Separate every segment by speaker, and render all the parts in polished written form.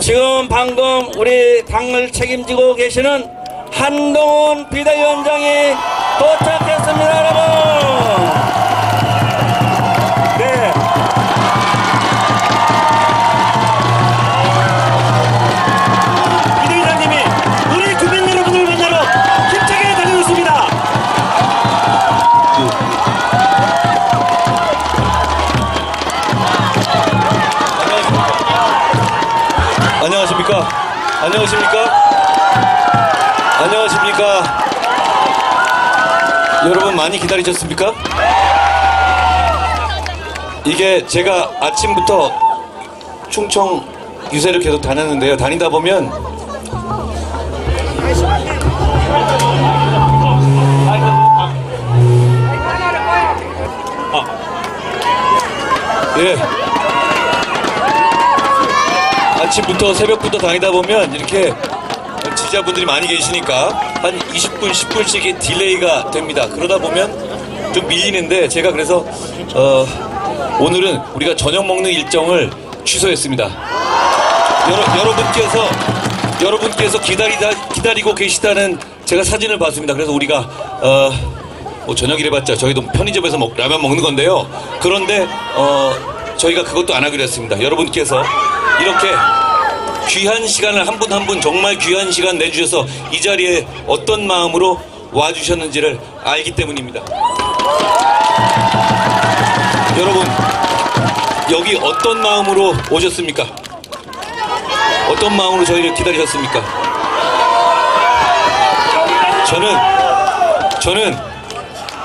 Speaker 1: 지금 방금 우리 당을 책임지고 계시는 한동훈 비대위원장이 도착했습니다, 여러분. 네. 비대위원장님이 우리 국민 여러분을 만나러 힘차게 달리고 있습니다.
Speaker 2: 안녕하십니까? 안녕하십니까? 안녕하십니까? 여러분 많이 기다리셨습니까? 이게 제가 아침부터 충청 유세를 계속 다녔는데요. 다니다 보면 예. 아침부터 새벽부터 다니다 보면 이렇게 지지자분들이 많이 계시니까 한 20분, 10분씩 딜레이가 됩니다. 그러다 보면 좀 밀리는데 제가 그래서 오늘은 우리가 저녁 먹는 일정을 취소했습니다. 여러분께서 기다리고 계시다는 제가 사진을 봤습니다. 그래서 우리가 뭐 저녁이래봤자 저희도 편의점에서 라면 먹는 건데요. 그런데 저희가 그것도 안 하기로 했습니다. 여러분께서 이렇게 귀한 시간을 한 분 한 분 정말 귀한 시간 내주셔서 이 자리에 어떤 마음으로 와주셨는지를 알기 때문입니다. 여러분 여기 어떤 마음으로 오셨습니까? 어떤 마음으로 저희를 기다리셨습니까? 저는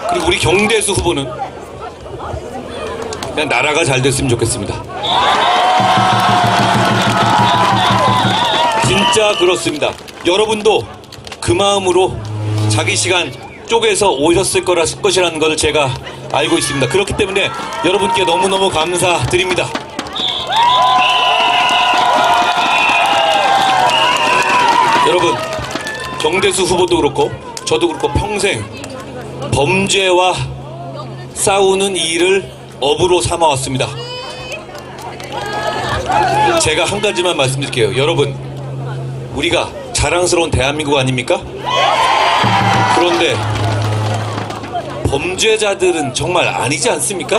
Speaker 2: 그리고 우리 경대수 후보는 그냥 나라가 잘 됐으면 좋겠습니다. 진짜 그렇습니다. 여러분도 그 마음으로 자기 시간 쪼개서 오셨을 것이라는 것을 제가 알고 있습니다. 그렇기 때문에 여러분께 너무너무 감사드립니다. 여러분 정대수 후보도 그렇고 저도 그렇고 평생 범죄와 싸우는 일을 업으로 삼아왔습니다. 제가 한 가지만 말씀드릴게요. 여러분 우리가 자랑스러운 대한민국 아닙니까? 그런데 범죄자들은 정말 아니지 않습니까?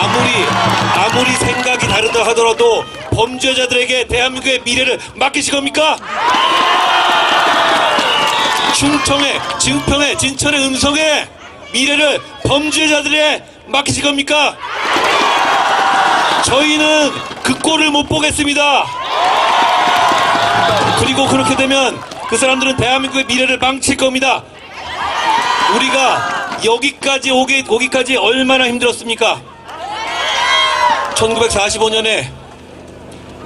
Speaker 2: 아무리 생각이 다르다 하더라도 범죄자들에게 대한민국의 미래를 맡기실 겁니까? 충청에, 증평에, 진천에, 음성에 미래를 범죄자들에 맡기실 겁니까? 저희는 그 꼴을 못 보겠습니다. 그리고 그렇게 되면 그 사람들은 대한민국의 미래를 망칠 겁니다. 우리가 여기까지 오기까지 얼마나 힘들었습니까? 1945년에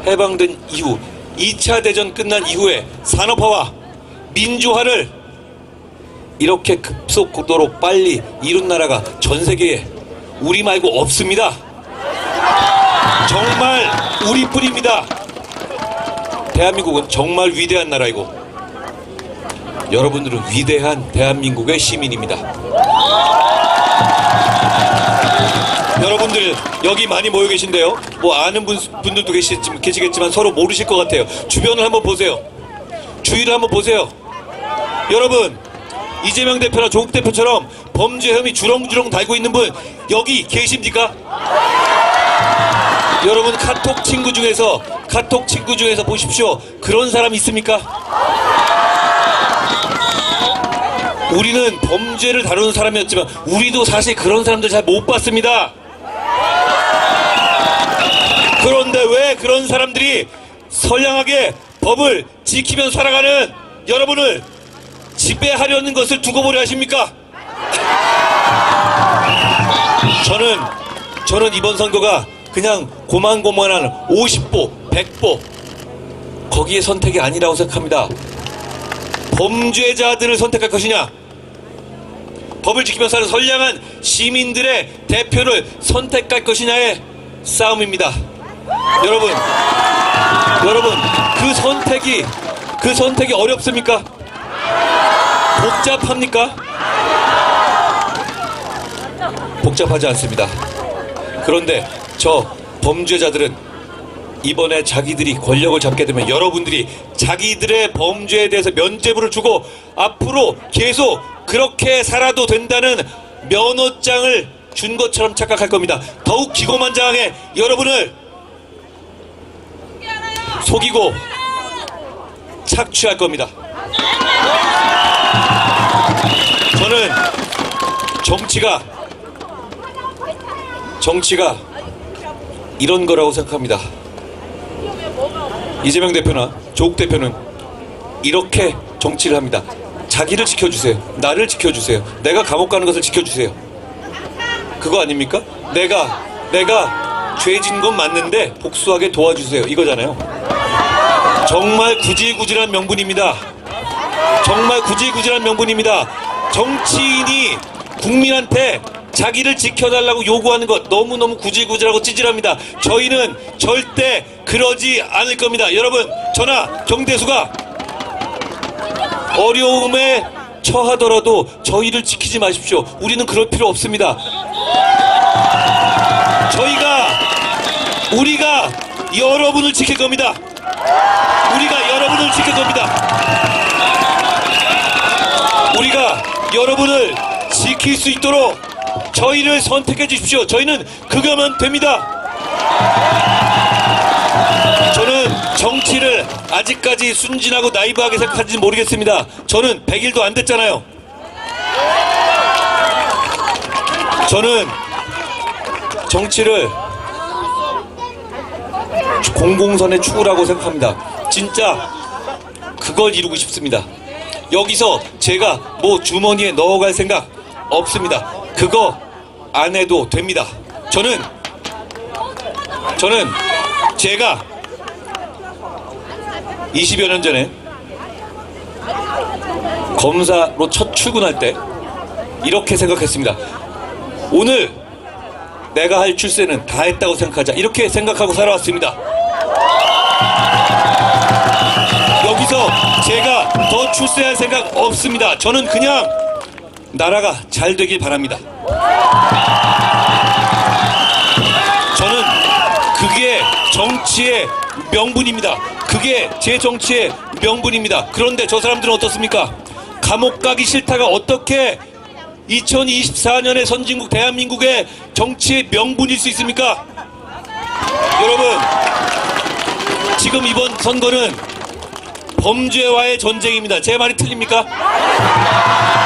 Speaker 2: 해방된 이후 2차 대전 끝난 이후에 산업화와 민주화를 이렇게 급속도로 빨리 이룬 나라가 전 세계에 우리 말고 없습니다. 정말 우리뿐입니다. 대한민국은 정말 위대한 나라이고 여러분들은 위대한 대한민국의 시민입니다. 여러분들 여기 많이 모여 계신데요. 뭐 아는 분들도 계시겠지만 서로 모르실 것 같아요. 주변을 한번 보세요. 주위를 한번 보세요. 여러분 이재명 대표나 조국 대표처럼 범죄 혐의 주렁주렁 달고 있는 분 여기 계십니까? 여러분 카톡 친구 중에서 보십시오. 그런 사람 있습니까? 우리는 범죄를 다루는 사람이었지만 우리도 사실 그런 사람들 잘 못 봤습니다. 그런데 왜 그런 사람들이 선량하게 법을 지키며 살아가는 여러분을 지배하려는 것을 두고 보려 하십니까? 저는 이번 선거가 그냥 고만고만한 50보, 100보 거기에 선택이 아니라고 생각합니다. 범죄자들을 선택할 것이냐, 법을 지키며 사는 선량한 시민들의 대표를 선택할 것이냐의 싸움입니다. 여러분 그 선택이 어렵습니까? 복잡합니까? 복잡하지 않습니다. 그런데 저 범죄자들은 이번에 자기들이 권력을 잡게 되면 여러분들이 자기들의 범죄에 대해서 면죄부를 주고 앞으로 계속 그렇게 살아도 된다는 면허장을 준 것처럼 착각할 겁니다. 더욱 기고만장하게 여러분을 속이고 착취할 겁니다. 저는 정치가 이런 거라고 생각합니다. 이재명 대표나 조국 대표는 이렇게 정치를 합니다. 자기를 지켜주세요. 나를 지켜주세요. 내가 감옥 가는 것을 지켜주세요. 그거 아닙니까? 내가 죄진 건 맞는데 복수하게 도와주세요. 이거잖아요. 정말 구질구질한 명분입니다. 정말 구질구질한 명분입니다. 정치인이 국민한테 자기를 지켜달라고 요구하는 것 너무너무 구질구질하고 찌질합니다. 저희는 절대 그러지 않을 겁니다. 여러분, 저나 정대수가 어려움에 처하더라도 저희를 지키지 마십시오. 우리는 그럴 필요 없습니다. 우리가 여러분을 지킬 겁니다. 우리가 여러분을 지킬 겁니다. 우리가 여러분을 지킬 수 있도록 저희를 선택해 주십시오. 저희는 그거면 됩니다. 저는 정치를 아직까지 순진하고 나이브하게 생각하는지 모르겠습니다. 저는 100일도 안 됐잖아요. 저는 정치를 공공선의 추구라고 생각합니다. 진짜 그걸 이루고 싶습니다. 여기서 제가 뭐 주머니에 넣어갈 생각 없습니다. 그거 안 해도 됩니다. 저는 제가 20여 년 전에 검사로 첫 출근할 때 이렇게 생각했습니다. 오늘 내가 할 출세는 다 했다고 생각하자. 이렇게 생각하고 살아왔습니다. 여기서 제가 더 출세할 생각 없습니다. 저는 그냥 나라가 잘 되길 바랍니다. 저는 그게 정치의 명분입니다. 그게 제 정치의 명분입니다. 그런데 저 사람들은 어떻습니까? 감옥 가기 싫다가 어떻게 2024년의 선진국 대한민국의 정치의 명분일 수 있습니까? 여러분, 지금 이번 선거는 범죄와의 전쟁입니다. 제 말이 틀립니까?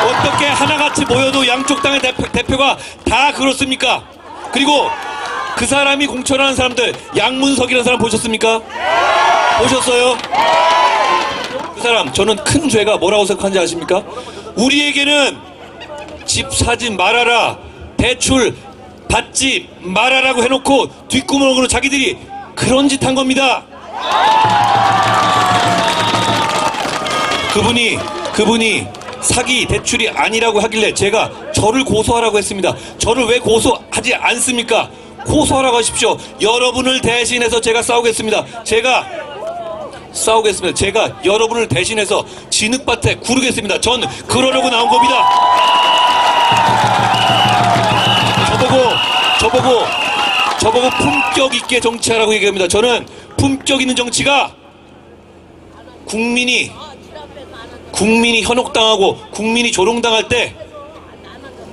Speaker 2: 어떻게 하나같이 모여도 양쪽 당의 대표가 다 그렇습니까? 그리고 그 사람이 공천하는 사람들, 양문석이라는 사람 보셨습니까? 보셨어요? 그 사람, 저는 큰 죄가 뭐라고 생각하는지 아십니까? 우리에게는 집 사지 말아라, 대출 받지 말아라고 해놓고 뒷구멍으로 자기들이 그런 짓 한 겁니다. 그분이 사기 대출이 아니라고 하길래 제가 저를 고소하라고 했습니다. 저를 왜 고소하지 않습니까? 고소하라고 하십시오. 여러분을 대신해서 제가 싸우겠습니다. 제가 여러분을 대신해서 진흙밭에 구르겠습니다. 전 그러려고 나온 겁니다. 저보고 품격 있게 정치하라고 얘기합니다. 저는 품격 있는 정치가 국민이 현혹당하고 국민이 조롱당할 때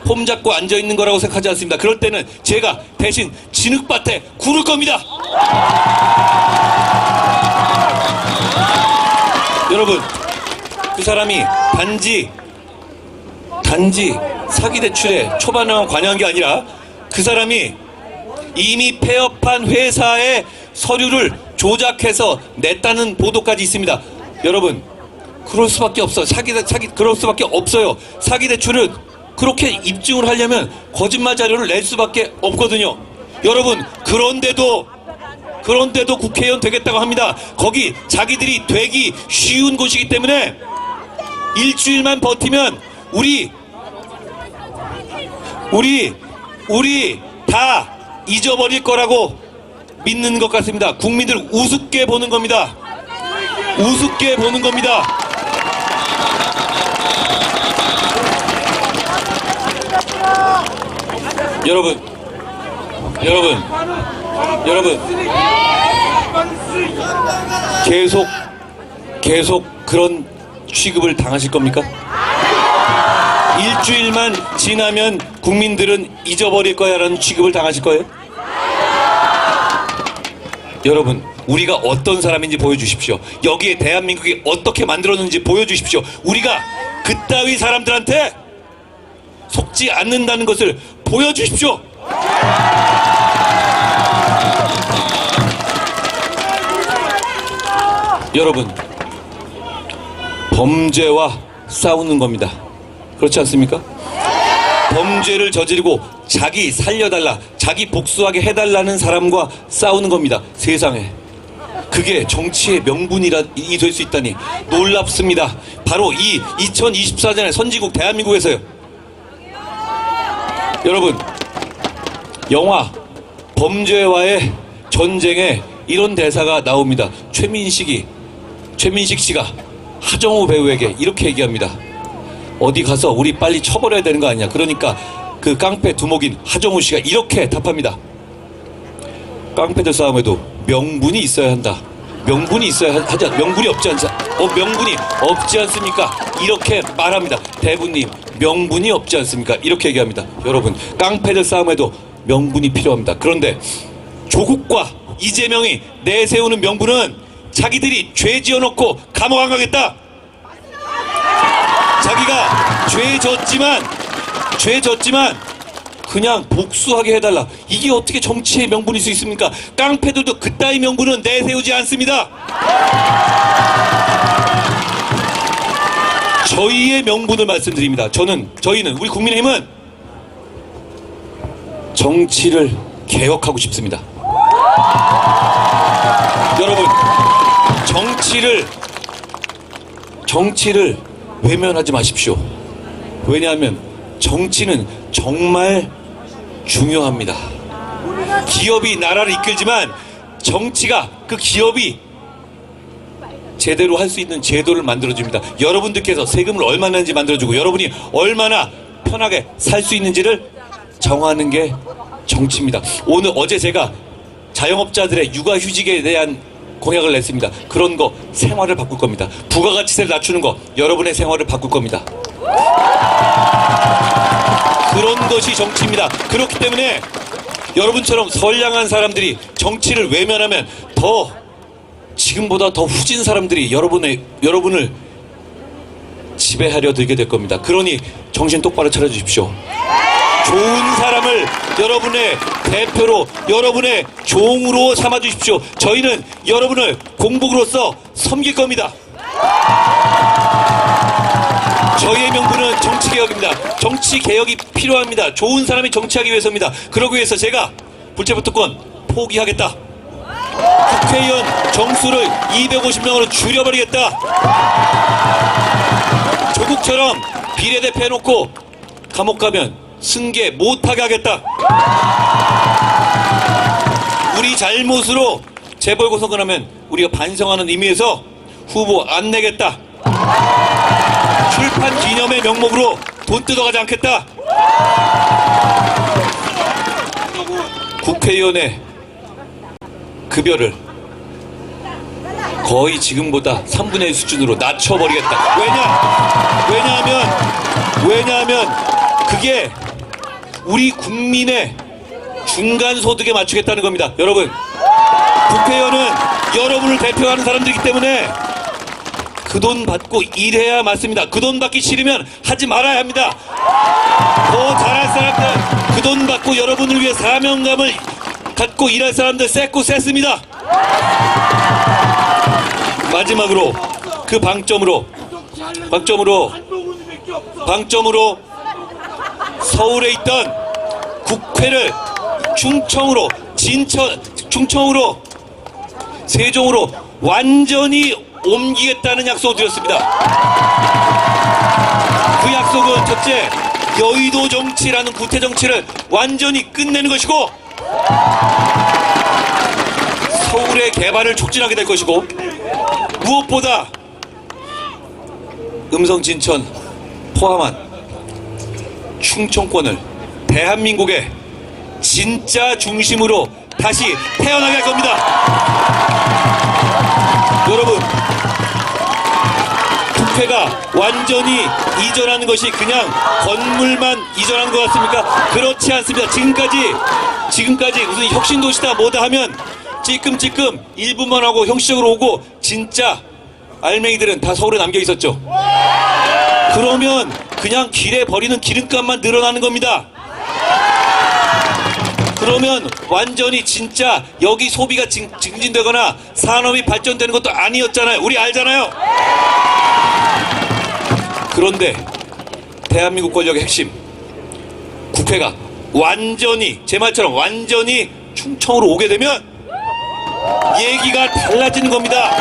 Speaker 2: 폼 잡고 앉아있는 거라고 생각하지 않습니다. 그럴 때는 제가 대신 진흙밭에 구를 겁니다. 여러분, 그 사람이 단지 사기 대출에 초반에 관여한 게 아니라 그 사람이 이미 폐업한 회사의 서류를 조작해서 냈다는 보도까지 있습니다. 여러분, 그럴 수밖에 없어요. 그럴 수밖에 없어요. 사기 대출은 그렇게 입증을 하려면 거짓말 자료를 낼 수밖에 없거든요. 여러분, 그런데도 국회의원 되겠다고 합니다. 거기 자기들이 되기 쉬운 곳이기 때문에 일주일만 버티면 우리 다 잊어버릴 거라고 믿는 것 같습니다. 국민들 우습게 보는 겁니다. 우습게 보는 겁니다. 여러분, 여러분, 계속 그런 취급을 당하실 겁니까? 일주일만 지나면 국민들은 잊어버릴 거야 라는 취급을 당하실 거예요? 여러분, 우리가 어떤 사람인지 보여주십시오. 여기에 대한민국이 어떻게 만들었는지 보여주십시오. 우리가 그따위 사람들한테 속지 않는다는 것을 보여주십시오. 여러분, 범죄와 싸우는 겁니다. 그렇지 않습니까? 범죄를 저지르고 자기 살려달라, 자기 복수하게 해달라는 사람과 싸우는 겁니다. 세상에. 그게 정치의 명분이 될 수 있다니 놀랍습니다. 바로 이 2024년의 선진국 대한민국에서요. 여러분, 영화 범죄와의 전쟁에 이런 대사가 나옵니다. 최민식 씨가 하정우 배우에게 이렇게 얘기합니다. 어디 가서 우리 빨리 쳐버려야 되는 거 아니냐. 그러니까 그 깡패 두목인 하정우 씨가 이렇게 답합니다. 깡패들 싸움에도 명분이 있어야 한다. 명분이 있어야 하지, 명분이 없지 않습니까? 이렇게 말합니다. 대부님, 명분이 없지 않습니까? 이렇게 얘기합니다. 여러분, 깡패들 싸움에도 명분이 필요합니다. 그런데 조국과 이재명이 내세우는 명분은 자기들이 죄 지어놓고 감옥 안 가겠다. 자기가 죄 졌지만 그냥 복수하게 해달라. 이게 어떻게 정치의 명분일 수 있습니까? 깡패들도 그따위 명분은 내세우지 않습니다. 저희의 명분을 말씀드립니다. 저희는 우리 국민의힘은 정치를 개혁하고 싶습니다. 여러분, 정치를 외면하지 마십시오. 왜냐하면 정치는 정말 중요합니다. 기업이 나라를 이끌지만 정치가 그 기업이 제대로 할 수 있는 제도를 만들어줍니다. 여러분들께서 세금을 얼마나 내는지 만들어주고 여러분이 얼마나 편하게 살 수 있는지를 정하는 게 정치입니다. 어제 제가 자영업자들의 육아휴직에 대한 공약을 냈습니다. 그런 거 생활을 바꿀 겁니다. 부가가치세를 낮추는 거 여러분의 생활을 바꿀 겁니다. 그런 것이 정치입니다. 그렇기 때문에 여러분처럼 선량한 사람들이 정치를 외면하면 지금보다 더 후진 사람들이 여러분을 지배하려 들게 될 겁니다. 그러니 정신 똑바로 차려주십시오. 좋은 사람을 여러분의 대표로, 여러분의 종으로 삼아주십시오. 저희는 여러분을 공복으로서 섬길 겁니다. 저희의 명분은 정치개혁입니다. 정치개혁이 필요합니다. 좋은 사람이 정치하기 위해서입니다. 그러기 위해서 제가 불체포특권 포기하겠다. 국회의원 정수를 250명으로 줄여버리겠다. 조국처럼 비례대표 해놓고 감옥 가면 승계 못하게 하겠다. 우리 잘못으로 재보궐선거하면 우리가 반성하는 의미에서 후보 안 내겠다. 출판 기념의 명목으로 돈 뜯어가지 않겠다. 국회의원의 급여를 거의 지금보다 3분의 1 수준으로 낮춰버리겠다. 왜냐하면 그게 우리 국민의 중간 소득에 맞추겠다는 겁니다. 여러분, 국회의원은 여러분을 대표하는 사람들이기 때문에 그 돈 받고 일해야 맞습니다. 그 돈 받기 싫으면 하지 말아야 합니다. 더 잘할 사람들, 그 돈 받고 여러분을 위해 사명감을 갖고 일할 사람들 셌고 셌습니다. 마지막으로 그 방점으로 서울에 있던 국회를 충청으로 세종으로 완전히 옮기겠다는 약속을 드렸습니다. 그 약속은 첫째, 여의도 정치라는 구태 정치를 완전히 끝내는 것이고 서울의 개발을 촉진하게 될 것이고 무엇보다 음성 진천 포함한 충청권을 대한민국의 진짜 중심으로 다시 태어나게 할 겁니다. 여러분, 국회가 완전히 이전하는 것이 그냥 건물만 이전한 것 같습니까? 그렇지 않습니다. 지금까지 무슨 혁신도시다 뭐다 하면 찔끔찔끔 일부만 하고 형식적으로 오고 진짜 알맹이들은 다 서울에 남겨 있었죠. 그러면 그냥 길에 버리는 기름값만 늘어나는 겁니다. 그러면 완전히 진짜 여기 소비가 증진되거나 산업이 발전되는 것도 아니었잖아요. 우리 알잖아요. 그런데 대한민국 권력의 핵심 국회가 완전히 제 말처럼 완전히 충청으로 오게 되면 얘기가 달라지는 겁니다.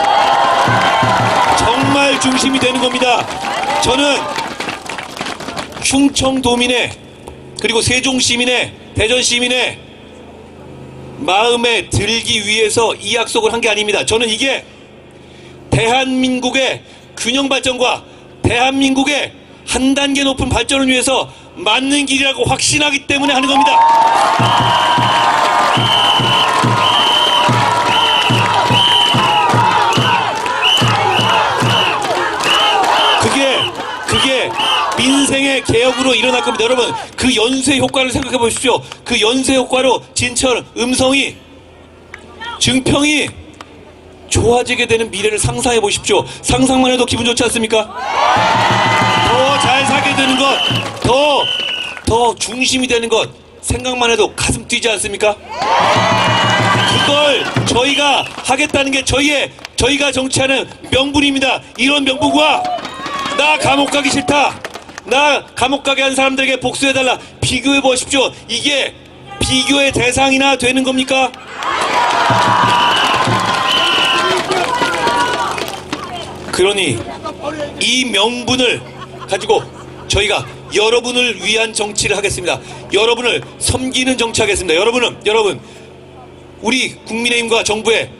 Speaker 2: 정말 중심이 되는 겁니다. 저는 충청도민의 그리고 세종시민의 대전시민의 마음에 들기 위해서 이 약속을 한 게 아닙니다. 저는 이게 대한민국의 균형 발전과 대한민국의 한 단계 높은 발전을 위해서 맞는 길이라고 확신하기 때문에 하는 겁니다. 그게 민생의 개혁으로 일어날 겁니다. 여러분, 그 연쇄 효과를 생각해 보십시오. 그 연쇄 효과로 진천, 음성이, 증평이 좋아지게 되는 미래를 상상해 보십시오. 상상만 해도 기분 좋지 않습니까? 더 잘 살게 되는 것, 더 중심이 되는 것, 생각만 해도 가슴 뛰지 않습니까? 그걸 저희가 하겠다는 게 저희가 정치하는 명분입니다. 이런 명분과 나 감옥 가기 싫다, 나 감옥 가게 한 사람들에게 복수해달라, 비교해 보십시오. 이게 비교의 대상이나 되는 겁니까? 그러니 이 명분을 가지고 저희가 여러분을 위한 정치를 하겠습니다. 여러분을 섬기는 정치 하겠습니다. 여러분, 우리 국민의힘과 정부에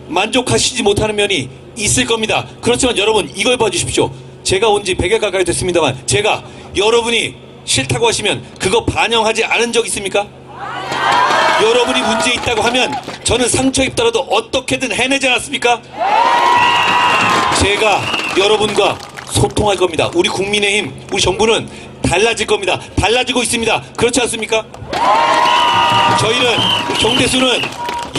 Speaker 2: 만족하시지 못하는 면이 있을 겁니다. 그렇지만 여러분, 이걸 봐주십시오. 제가 온 지 100일 가까이 됐습니다만 제가 여러분이 싫다고 하시면 그거 반영하지 않은 적 있습니까? 여러분이 문제 있다고 하면 저는 상처 입더라도 어떻게든 해내지 않았습니까? 제가 여러분과 소통할 겁니다. 우리 국민의힘, 우리 정부는 달라질 겁니다. 달라지고 있습니다. 그렇지 않습니까? 저희는, 경대수는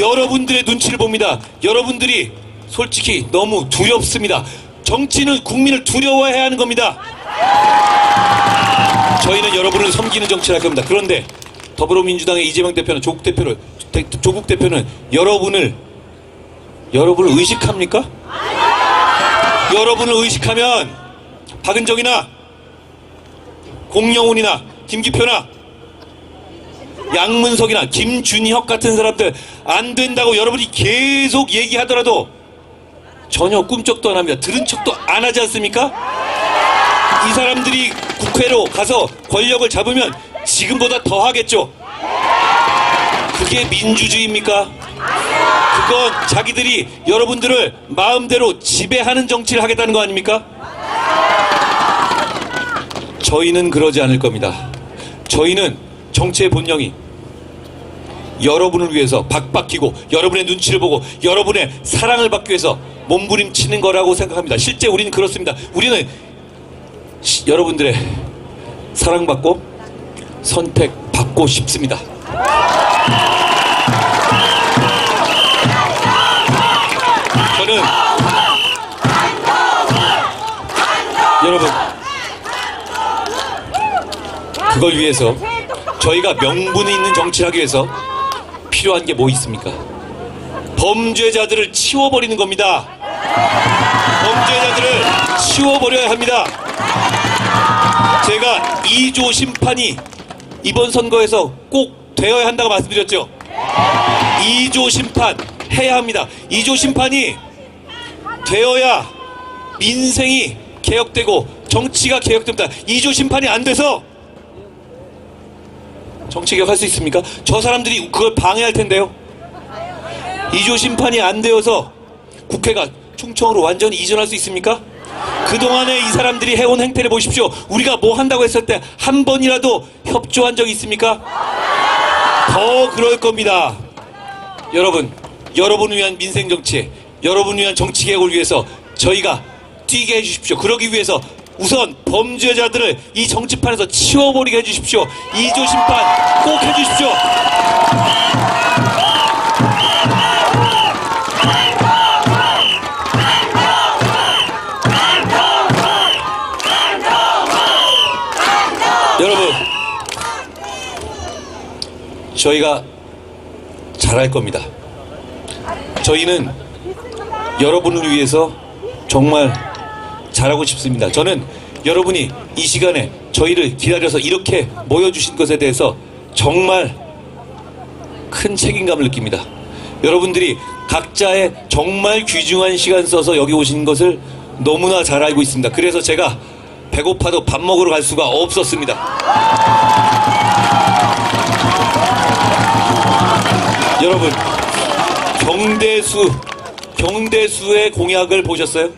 Speaker 2: 여러분들의 눈치를 봅니다. 여러분들이 솔직히 너무 두렵습니다. 정치는 국민을 두려워해야 하는 겁니다. 저희는 여러분을 섬기는 정치를 할 겁니다. 그런데 더불어민주당의 이재명 대표는 조국 대표는 여러분을 의식합니까? 여러분을 의식하면 박은정이나 공영훈이나 김기표나 양문석이나 김준혁 같은 사람들 안 된다고 여러분이 계속 얘기하더라도 전혀 꿈쩍도 안 합니다. 들은 척도 안 하지 않습니까? 이 사람들이 국회로 가서 권력을 잡으면 지금보다 더 하겠죠. 그게 민주주의입니까? 그건 자기들이 여러분들을 마음대로 지배하는 정치를 하겠다는 거 아닙니까? 저희는 그러지 않을 겁니다. 저희는 정치의 본령이 여러분을 위해서 박박히고 여러분의 눈치를 보고 여러분의 사랑을 받기 위해서 몸부림치는 거라고 생각합니다. 실제 우리는 그렇습니다. 우리는 여러분들의 사랑받고 선택받고 싶습니다. 저는 여러분, 그걸 위해서 저희가 명분이 있는 정치를 하기 위해서 필요한 게 뭐 있습니까? 범죄자들을 치워버리는 겁니다. 범죄자들을 치워버려야 합니다. 제가 2조 심판이 이번 선거에서 꼭 되어야 한다고 말씀드렸죠. 2조 심판 해야 합니다. 2조 심판이 되어야 민생이 개혁되고 정치가 개혁됩니다. 2조 심판이 안 돼서 정치 개혁할 수 있습니까? 저 사람들이 그걸 방해할 텐데요. 2조 심판이 안 되어서 국회가 충청으로 완전히 이전할 수 있습니까? 그동안에 이 사람들이 해온 행태를 보십시오. 우리가 뭐 한다고 했을 때 한 번이라도 협조한 적이 있습니까? 더 그럴 겁니다. 여러분을 위한 민생 정치, 여러분을 위한 정치 개혁을 위해서 저희가 뛰게 해주십시오. 그러기 위해서 우선 범죄자들을 이 정치판에서 치워버리게 해주십시오. 2조 심판 꼭 해주십시오. 여러분, 저희가 잘할 겁니다. 저희는 여러분을 위해서 정말 잘하고 싶습니다. 저는 여러분이 이 시간에 저희를 기다려서 이렇게 모여주신 것에 대해서 정말 큰 책임감을 느낍니다. 여러분들이 각자의 정말 귀중한 시간 써서 여기 오신 것을 너무나 잘 알고 있습니다. 그래서 제가 배고파도 밥 먹으러 갈 수가 없었습니다. 여러분, 경대수의 공약을 보셨어요?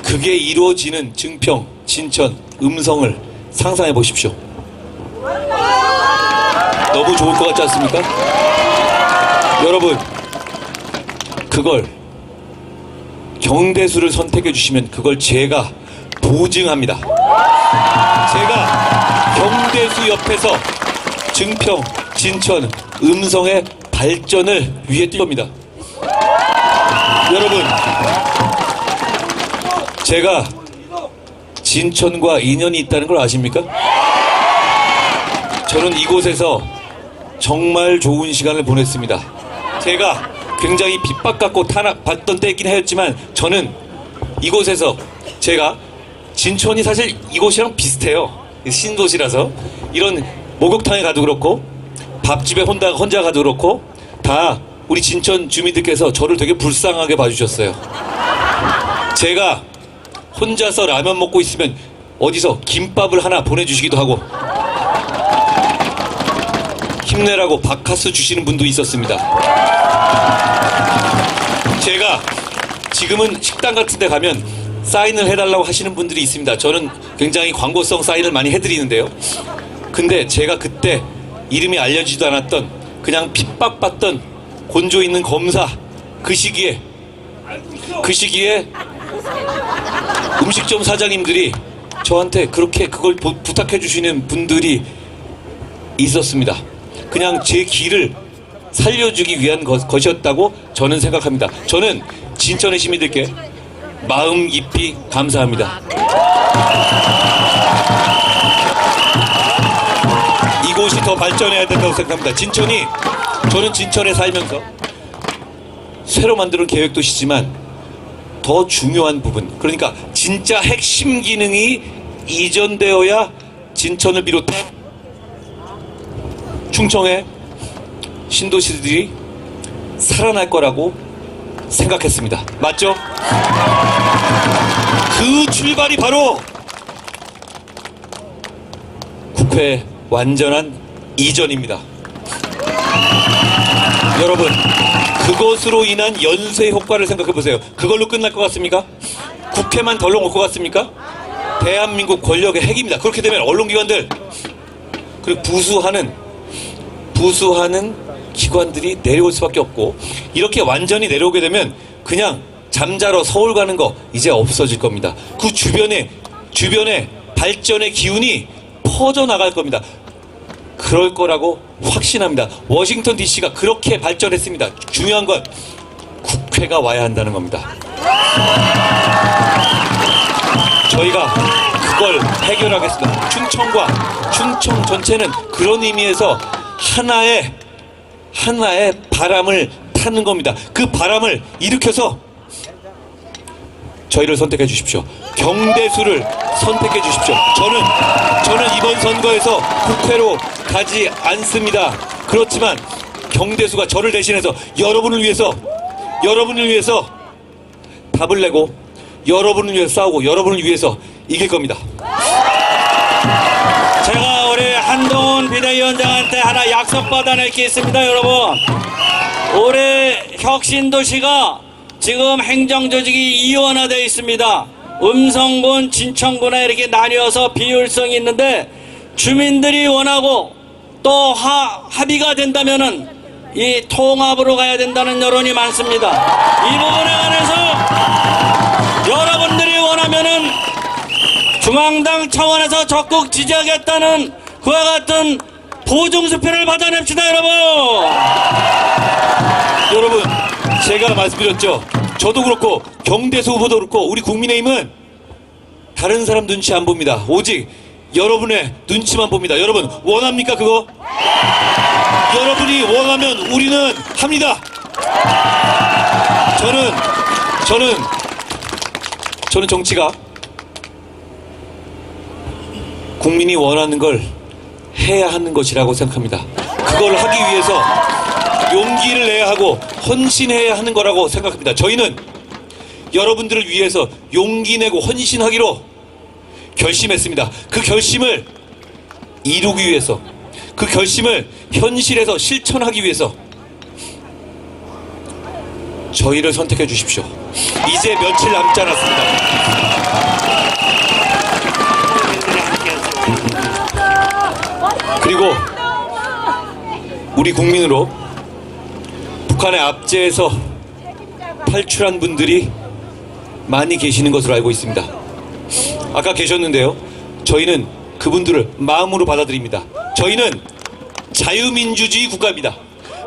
Speaker 2: 그게 이루어지는 증평, 진천, 음성을 상상해 보십시오. 너무 좋을 것 같지 않습니까? 여러분, 그걸 경대수를 선택해 주시면 그걸 제가 보증합니다. 제가 경대수 옆에서 증평, 진천, 음성의 발전을 위해 뛸 겁니다. 여러분, 제가 진천과 인연이 있다는 걸 아십니까? 저는 이곳에서 정말 좋은 시간을 보냈습니다. 제가 굉장히 핍박받고 탄압받던 때이긴 했지만 저는 이곳에서 제가 진천이 사실 이곳이랑 비슷해요. 신도시라서 이런 목욕탕에 가도 그렇고 밥집에 혼자 가도 그렇고 다 우리 진천 주민들께서 저를 되게 불쌍하게 봐주셨어요. 제가 혼자서 라면 먹고 있으면 어디서 김밥을 하나 보내주시기도 하고 힘내라고 바카스 주시는 분도 있었습니다. 제가 지금은 식당 같은 데 가면 사인을 해달라고 하시는 분들이 있습니다. 저는 굉장히 광고성 사인을 많이 해드리는데요. 근데 제가 그때 이름이 알려지지도 않았던 그냥 핍박받던 곤조 있는 검사 그 시기에 음식점 사장님들이 저한테 그렇게 그걸 부탁해 주시는 분들이 있었습니다. 그냥 제 길을 살려주기 위한 것이었다고 저는 생각합니다. 저는 진천의 시민들께 마음 깊이 감사합니다. 이곳이 더 발전해야 된다고 생각합니다. 저는 진천에 살면서 새로 만드는 계획도시지만 더 중요한 부분, 그러니까 진짜 핵심 기능이 이전되어야 진천을 비롯해 충청의 신도시들이 살아날 거라고 생각했습니다. 맞죠? 그 출발이 바로 국회 완전한 이전입니다. 여러분, 그것으로 인한 연쇄 효과를 생각해 보세요. 그걸로 끝날 것 같습니까? 국회만 덜렁 올 것 같습니까? 대한민국 권력의 핵입니다. 그렇게 되면 언론기관들 그리고 부수하는 기관들이 내려올 수밖에 없고, 이렇게 완전히 내려오게 되면 그냥 잠자러 서울 가는 거 이제 없어질 겁니다. 그 주변에 발전의 기운이 퍼져나갈 겁니다. 그럴 거라고 확신합니다. 워싱턴 DC가 그렇게 발전했습니다. 중요한 건 국회가 와야 한다는 겁니다. 저희가 그걸 해결하겠습니다. 충청 전체는 그런 의미에서 하나의 바람을 타는 겁니다. 그 바람을 일으켜서 저희를 선택해 주십시오. 경대수를 선택해 주십시오. 저는 이번 선거에서 국회로 가지 않습니다. 그렇지만 경대수가 저를 대신해서 여러분을 위해서 답을 내고 여러분을 위해서 싸우고 여러분을 위해서 이길 겁니다.
Speaker 1: 제가 우리 한동훈 비대위원장한테 하나 약속받아낼 게 있습니다. 여러분, 우리 혁신도시가 지금 행정조직이 이원화되어 있습니다. 음성군, 진천군에 이렇게 나뉘어서 비효율성이 있는데, 주민들이 원하고 또 합의가 된다면은
Speaker 3: 이 통합으로 가야 된다는 여론이 많습니다. 이 부분에 관해서 여러분들이 원하면은 중앙당 차원에서 적극 지지하겠다는 그와 같은 보증수표를 받아냅시다, 여러분.
Speaker 2: 여러분, 제가 말씀드렸죠. 저도 그렇고 경대수 후보도 그렇고 우리 국민의힘은 다른 사람 눈치 안 봅니다. 오직 여러분의 눈치만 봅니다. 여러분 원합니까 그거? 여러분이 원하면 우리는 합니다. 저는 정치가 국민이 원하는 걸 해야 하는 것이라고 생각합니다. 그걸 하기 위해서 용기를 내야 하고 헌신해야 하는 거라고 생각합니다. 저희는 여러분들을 위해서 용기 내고 헌신하기로 결심했습니다. 그 결심을 이루기 위해서, 그 결심을 현실에서 실천하기 위해서 저희를 선택해 주십시오. 이제 며칠 남지 않았습니다. 그리고 우리 국민으로 북한의 압제에서 탈출한 분들이 많이 계시는 것으로 알고 있습니다. 아까 계셨는데요. 저희는 그분들을 마음으로 받아들입니다. 저희는 자유민주주의 국가입니다.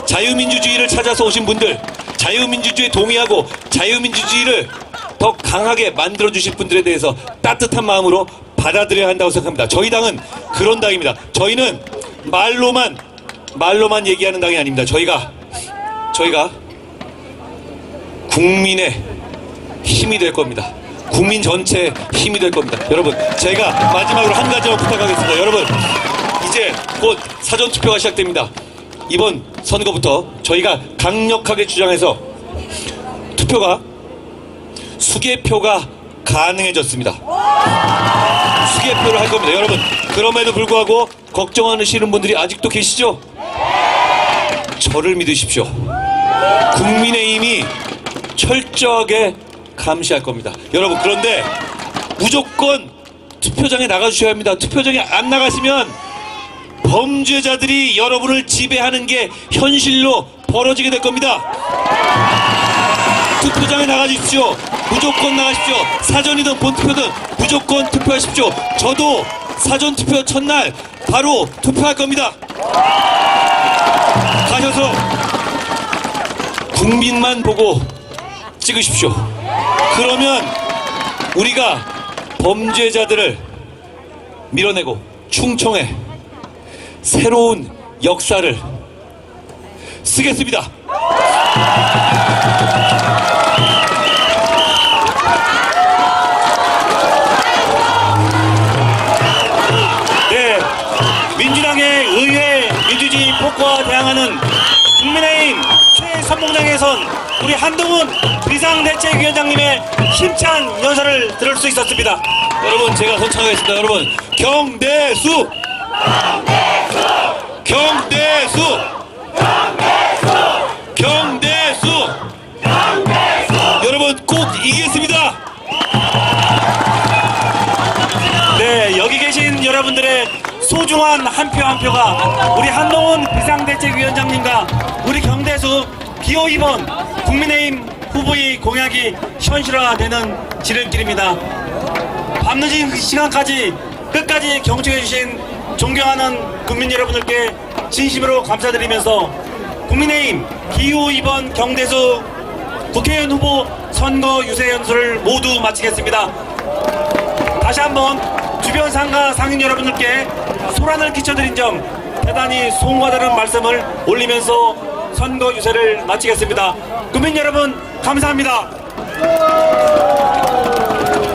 Speaker 2: 자유민주주의를 찾아서 오신 분들, 자유민주주의에 동의하고 자유민주주의를 더 강하게 만들어주실 분들에 대해서 따뜻한 마음으로 받아들여야 한다고 생각합니다. 저희 당은 그런 당입니다. 저희는 말로만 얘기하는 당이 아닙니다. 저희가 국민의 힘이 될 겁니다. 국민 전체의 힘이 될 겁니다. 여러분, 제가 마지막으로 한 가지만 부탁하겠습니다. 여러분, 이제 곧 사전투표가 시작됩니다. 이번 선거부터 저희가 강력하게 주장해서 수개표가 가능해졌습니다. 수개표를 할 겁니다. 여러분, 그럼에도 불구하고 걱정하시는 분들이 아직도 계시죠? 저를 믿으십시오. 국민의힘이 철저하게 감시할 겁니다. 여러분, 그런데 무조건 투표장에 나가주셔야 합니다. 투표장에 안 나가시면 범죄자들이 여러분을 지배하는 게 현실로 벌어지게 될 겁니다. 투표장에 나가주십시오. 무조건 나가십시오. 사전이든 본투표든 무조건 투표하십시오. 저도 사전투표 첫날 바로 투표할 겁니다. 가셔서 국민만 보고 찍으십시오. 그러면 우리가 범죄자들을 밀어내고 충청에 새로운 역사를 쓰겠습니다.
Speaker 1: 네, 민주당의 의회 민주주의 폭거와 대항하는 국민의힘 최선봉장에선 우리 한동훈 비상대책위원장님의 힘찬 연설을 들을 수 있었습니다.
Speaker 2: 여러분, 제가 선창하겠습니다. 여러분, 경대수! 경대수! 경대수! 여러분, 꼭 이기겠습니다.
Speaker 1: 네, 여기 계신 여러분들의 소중한 한 표 한 표가 우리 한동훈 비상대책위원장님과 우리 경대수 기호 2번 국민의힘 후보의 공약이 현실화되는 지름길입니다. 밤늦은 시간까지 끝까지 경청해주신 존경하는 국민 여러분들께 진심으로 감사드리면서 국민의힘 기호 2번 경대수 국회의원 후보 선거 유세 연설을 모두 마치겠습니다. 다시 한번 주변 상가 상인 여러분들께 소란을 끼쳐드린 점 대단히 송구하다는 말씀을 올리면서 선거 유세를 마치겠습니다. 국민 여러분 감사합니다.